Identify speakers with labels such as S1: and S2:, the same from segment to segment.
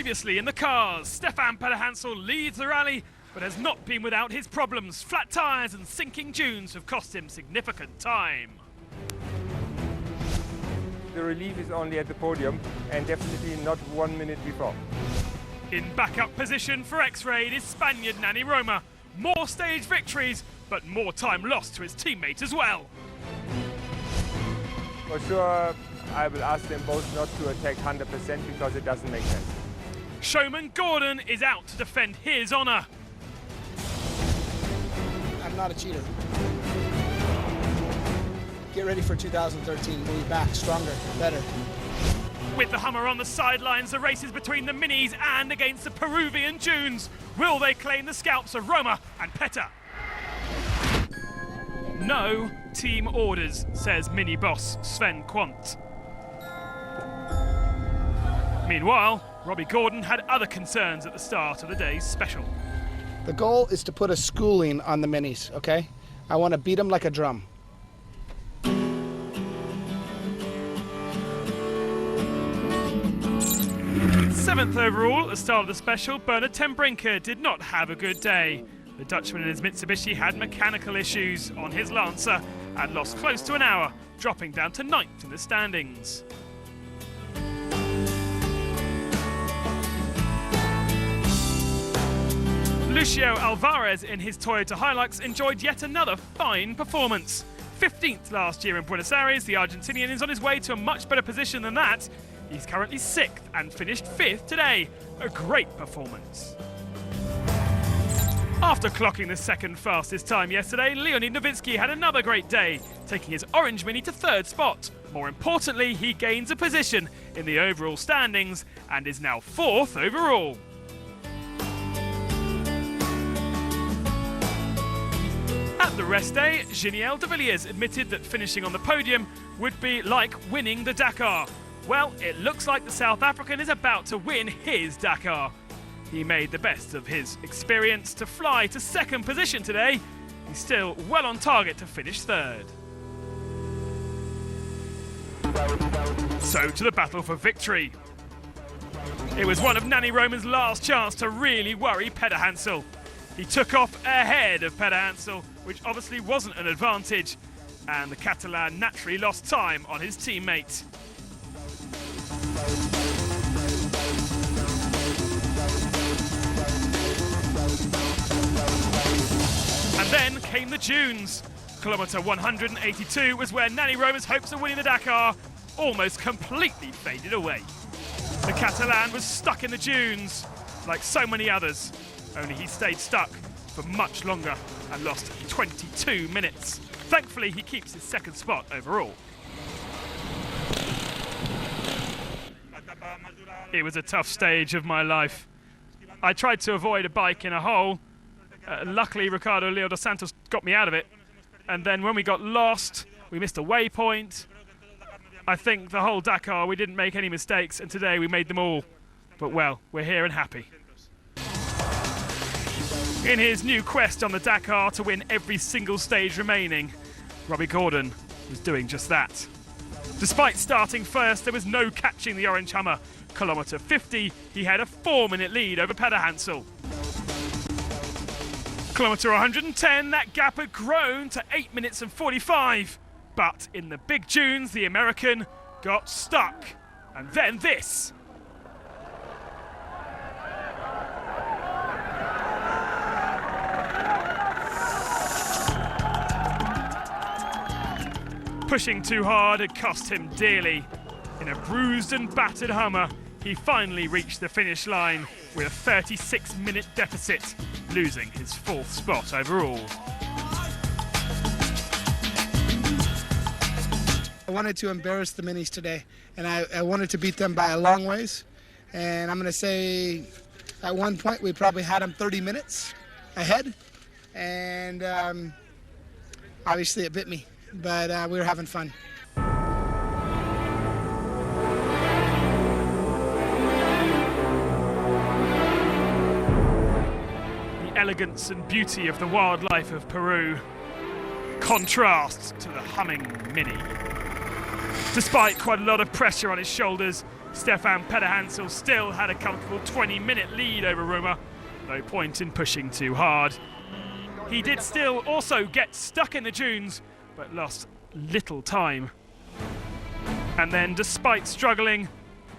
S1: Previously in the cars, Stefan Pederhansel leads the rally, but has not been without his problems. Flat tyres and sinking dunes have cost him significant time.
S2: The relief is only at the podium and definitely not 1 minute before.
S1: In backup position for X-Raid is Spaniard Nani Roma. More stage victories, but more time lost to his teammate as well.
S2: For sure, I will ask them both not to attack 100% because it doesn't make sense.
S1: Showman Gordon is out to defend his honour.
S3: I'm not a cheater. Get ready for 2013. We'll be back stronger, better.
S1: With the Hummer on the sidelines, the race is between the Minis and against the Peruvian dunes. Will they claim the scalps of Roma and Peta? No team orders, says Mini boss Sven Quant. Meanwhile, Robbie Gordon had other concerns at the start of the day's special.
S3: The goal is to put a schooling on the Minis, okay? I want to beat them like a drum.
S1: Seventh overall at the start of the special, Bernard ten Brinker did not have a good day. The Dutchman in his Mitsubishi had mechanical issues on his Lancer and lost close to an hour, dropping down to 9th in the standings. Lucio Alvarez in his Toyota Hilux enjoyed yet another fine performance. 15th last year in Buenos Aires, the Argentinian is on his way to a much better position than that. He's currently 6th and finished 5th today. A great performance. After clocking the second fastest time yesterday, Leonid Novitsky had another great day, taking his orange Mini to 3rd spot. More importantly, he gains a position in the overall standings and is now 4th overall. At the rest day, Giniel de Villiers admitted that finishing on the podium would be like winning the Dakar. Well, it looks like the South African is about to win his Dakar. He made the best of his experience to fly to 2nd position today. He's still well on target to finish 3rd. So to the battle for victory. It was one of Nani Roma's last chance to really worry Pederhansel. He took off ahead of Pederhansel, which obviously wasn't an advantage, and the Catalan naturally lost time on his teammate. And then came the dunes. Kilometre 182 was where Nani Roma's hopes of winning the Dakar almost completely faded away. The Catalan was stuck in the dunes, like so many others, only he stayed stuck for much longer and lost 22 minutes. Thankfully, he keeps his 2nd spot overall. It was a tough stage of my life. I tried to avoid a bike in a hole. Luckily, Ricardo Leo dos Santos got me out of it. And then when we got lost, we missed a waypoint. I think the whole Dakar, we didn't make any mistakes, and today we made them all. But well, we're here and happy. In his new quest on the Dakar to win every single stage remaining, Robbie Gordon was doing just that. Despite starting first, there was no catching the orange Hummer. Kilometre 50, he had a 4-minute lead over Pederhansel. Kilometre 110, that gap had grown to 8 minutes and 45. But in the big dunes, the American got stuck. And then this. Pushing too hard had cost him dearly. In a bruised and battered Hummer, he finally reached the finish line with a 36-minute deficit, losing his 4th spot overall.
S3: I wanted to embarrass the Minis today, and I wanted to beat them by a long ways. And I'm going to say at one point we probably had them 30 minutes ahead, and obviously it bit me. But we were having fun.
S1: The elegance and beauty of the wildlife of Peru contrasts to the humming Mini. Despite quite a lot of pressure on his shoulders, Stefan Pederhansel still had a comfortable 20-minute lead over Roma. No point in pushing too hard. He did still also get stuck in the dunes, but lost little time. And then, despite struggling,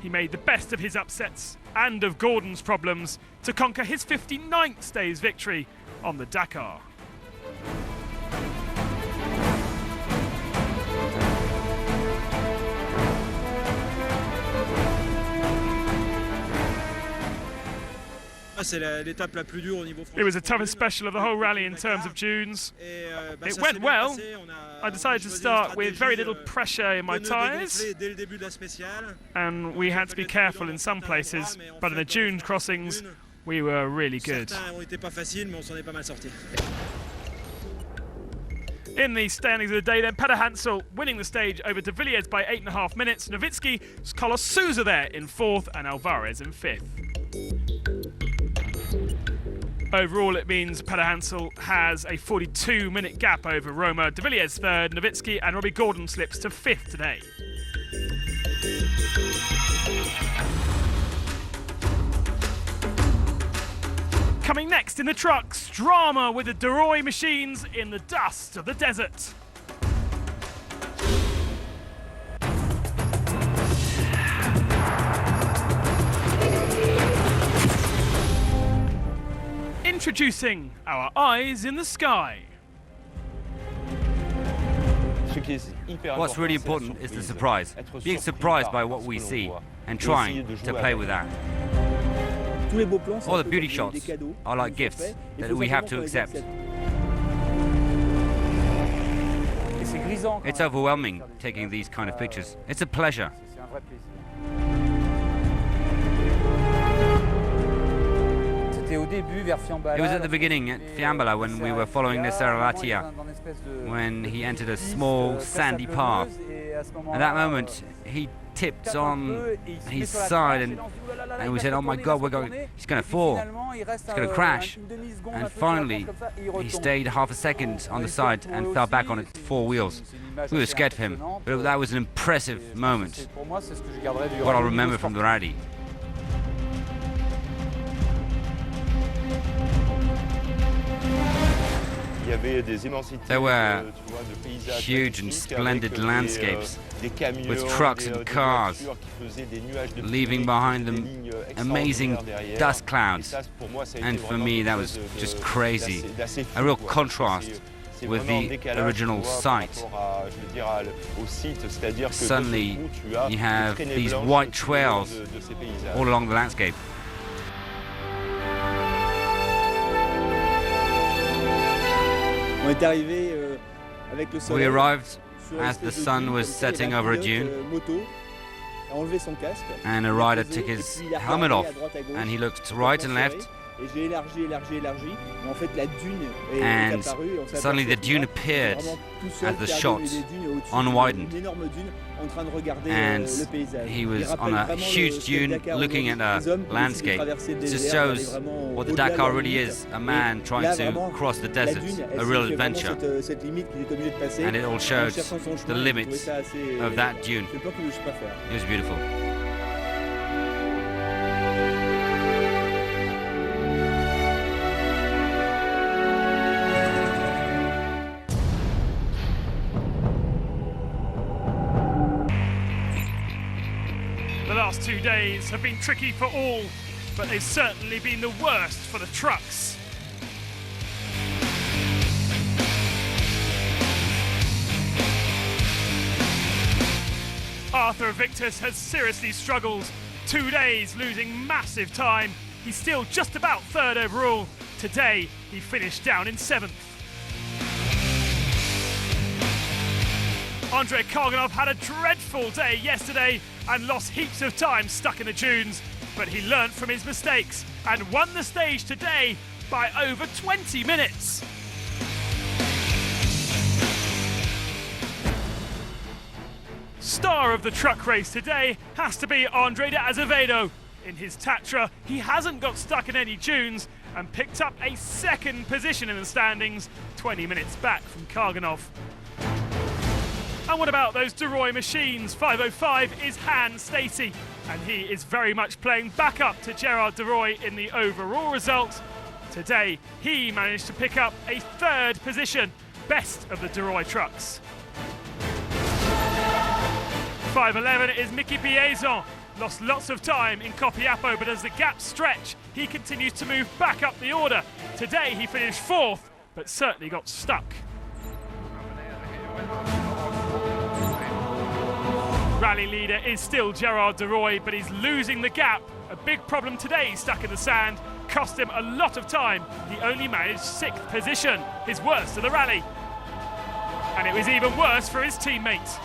S1: he made the best of his upsets and of Gordon's problems to conquer his 59th stage victory on the Dakar. It was the toughest special of the whole rally in terms of dunes. It went well. I decided to start with very little pressure in my tyres, and we had to be careful in some places, but in the dune crossings we were really good. In the standings of the day then, Pederhansel winning the stage over De Villiers by 8.5 minutes. Nowitzki, Carlos Souza there in 4th and Alvarez in 5th. Overall, it means Pederhansel has a 42-minute gap over Roma. De Villiers 3rd, Nowitzki and Robbie Gordon slips to 5th today. Coming next in the trucks, drama with the Deroy machines in the dust of the desert. Introducing our eyes in the sky.
S4: What's really important is the surprise. Being surprised by what we see and trying to play with that. All the beauty shots are like gifts that we have to accept. It's overwhelming taking these kind of pictures. It's a pleasure. It was at the beginning at Fiambala when we were following the Serralatia, when he entered a small sandy path. At that moment, he tipped on his side and we said, oh my God, he's going to fall, he's going to crash. And finally, he stayed half a second on the side and fell back on its 4 wheels. We were scared for him, but that was an impressive moment, what I'll remember from the rally. There were huge and splendid landscapes with trucks and cars leaving behind them amazing dust clouds, and for me that was just crazy, a real contrast with the original site. Suddenly you have these white trails all along the landscape. We arrived as the sun was setting over a dune, and a rider took his helmet off and he looked right and left, and suddenly the dune appeared as the shot unwidened, and he was on a huge dune looking at a landscape. It just shows what the Dakar really is, a man trying to cross the desert, a real adventure, and it all shows the limit of that dune. It was beautiful.
S1: The last 2 days have been tricky for all, but they've certainly been the worst for the trucks. Arthur Victus has seriously struggled. 2 days losing massive time. He's still just about 3rd overall. Today, he finished down in 7th. Andrei Karganov had a dreadful day yesterday and lost heaps of time stuck in the dunes, but he learnt from his mistakes and won the stage today by over 20 minutes. Star of the truck race today has to be Andre de Azevedo. In his Tatra, he hasn't got stuck in any dunes and picked up a 2nd position in the standings, 20 minutes back from Karganov. And what about those Duroy machines? 5:05 is Han Stacey, and he is very much playing back up to Gerard Duroy in the overall result. Today, he managed to pick up a 3rd position, best of the Duroy trucks. 5:11 is Mickey Piezon. Lost lots of time in Copiapo, but as the gaps stretch, he continues to move back up the order. Today, he finished 4th, but certainly got stuck. Rally leader is still Gerard Duroy, but he's losing the gap. A big problem today, stuck in the sand, cost him a lot of time. He only managed 6th position, his worst of the rally. And it was even worse for his teammate.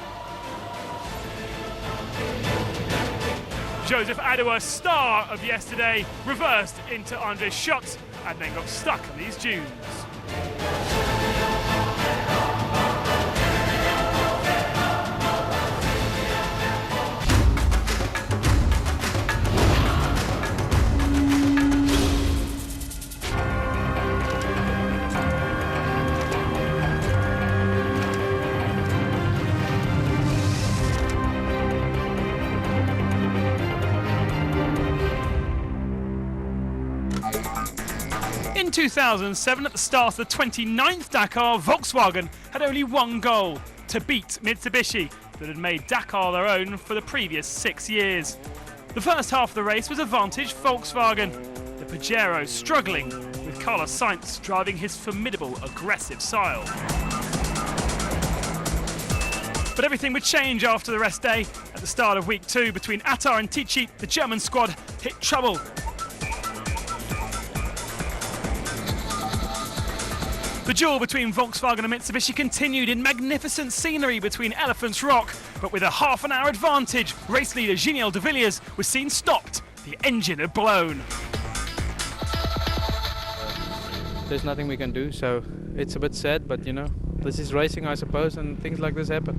S1: Joseph Adoua, star of yesterday, reversed into André Schott and then got stuck on these dunes. In 2007, at the start of the 29th Dakar, Volkswagen had only one goal: to beat Mitsubishi, that had made Dakar their own for the previous 6 years. The first half of the race was advantage Volkswagen, the Pajero struggling, with Carlos Sainz driving his formidable aggressive style. But everything would change after the rest day. At the start of week 2, between Attar and Tichy, the German squad hit trouble. The duel between Volkswagen and Mitsubishi continued in magnificent scenery between Elephant's Rock, but with a half-an-hour advantage, race leader Giniel de Villiers was seen stopped. The engine had blown.
S5: There's nothing we can do, so it's a bit sad, but you know, this is racing, I suppose, and things like this happen.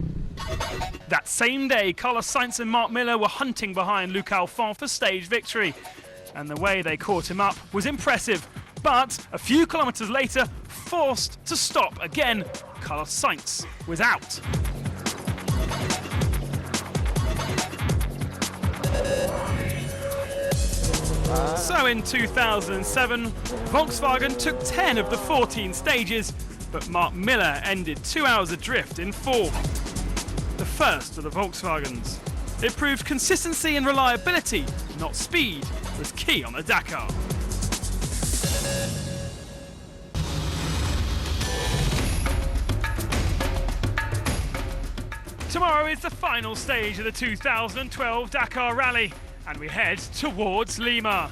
S1: That same day, Carlos Sainz and Marc Miller were hunting behind Luc Alphand for stage victory, and the way they caught him up was impressive. But a few kilometres later, forced to stop again, Carlos Sainz was out. So in 2007, Volkswagen took 10 of the 14 stages, but Marc Miller ended 2 hours adrift in 4th, the first of the Volkswagens. It proved consistency and reliability, not speed, was key on the Dakar. Tomorrow is the final stage of the 2012 Dakar Rally, and we head towards Lima.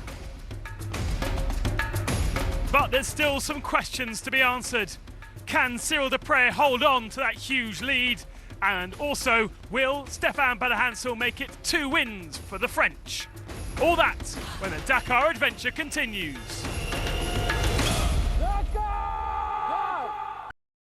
S1: But there's still some questions to be answered. Can Cyril Desprez hold on to that huge lead? And also, will Stéphane Badahansel make it 2 wins for the French? All that when the Dakar adventure continues.